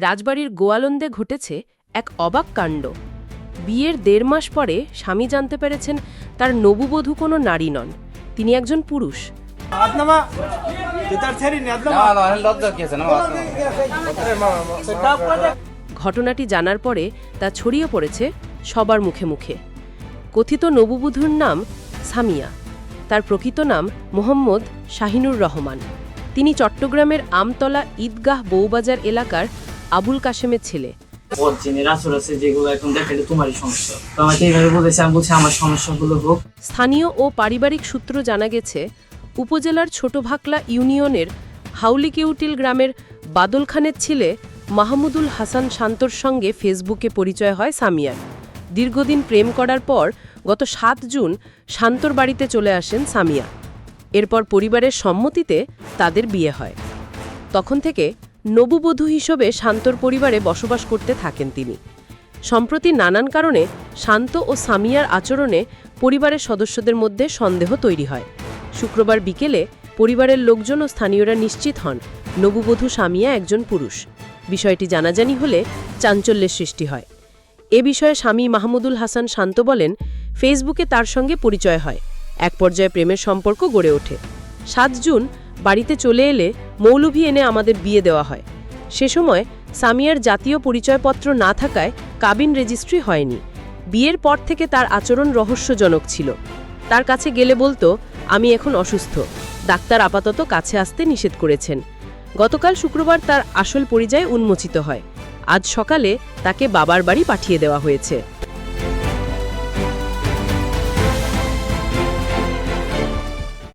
রাজবাড়ির গোয়ালন্দে ঘটেছে এক অবাক কাণ্ড। বিয়ের ১.৫ মাস পরে স্বামী জানতে পেরেছেন তার নবুবধূ কোনো নারী নন, তিনি একজন পুরুষ। ঘটনাটি জানার পরে তা ছড়িয়ে পড়েছে সবার মুখে মুখে। কথিত নবুবধূর নাম সামিয়া, তার প্রকৃত নাম মোহাম্মদ শাহিনুর রহমান। তিনি চট্টগ্রামের আমতলা ঈদগাহ বউবাজার এলাকার আবুল কাশেমের ছেলে। স্থানীয় ও পারিবারিক সূত্র জানা গেছে, উপজেলার ছোট ভাকলা ইউনিয়নের হাউলিকেউটিল গ্রামের বাদল খানের ছেলে মাহমুদুল হাসান শান্তর সঙ্গে ফেসবুকে পরিচয় হয় সামিয়ার। দীর্ঘদিন প্রেম করার পর গত ৭ জুন শান্তর বাড়িতে চলে আসেন সামিয়া। এরপর পরিবারের সম্মতিতে তাদের বিয়ে হয়। তখন থেকে নবুবধূ হিসেবে শান্তর পরিবারে বসবাস করতে থাকেন তিনি। সম্প্রতি নানান কারণে শান্ত ও সামিয়ার আচরণে পরিবারের সদস্যদের মধ্যে সন্দেহ তৈরি হয়। শুক্রবার বিকেলে পরিবারের লোকজন ও স্থানীয়রা নিশ্চিত হন নবুবধূ সামিয়া একজন পুরুষ। বিষয়টি জানাজানি হলে চাঞ্চল্যের সৃষ্টি হয়। এ বিষয়ে স্বামী মাহমুদুল হাসান শান্ত বলেন, ফেসবুকে তার সঙ্গে পরিচয় হয়, এক পর্যায়ে প্রেমের সম্পর্ক গড়ে ওঠে। ৭ জুন বাড়িতে চলে এলে মৌলভী এনে আমাদের বিয়ে দেওয়া হয়। সে সময় সামিয়ার জাতীয় পরিচয়পত্র না থাকায় কাবিন রেজিস্ট্রি হয়নি। বিয়ের পর থেকে তার আচরণ রহস্যজনক ছিল। তার কাছে গেলে বলতো, আমি এখন অসুস্থ, ডাক্তার আপাতত কাছে আসতে নিষেধ করেছেন। গতকাল শুক্রবার তার আসল পরিচয় উন্মোচিত হয়। আজ সকালে তাকে বাবার বাড়ি পাঠিয়ে দেওয়া হয়েছে।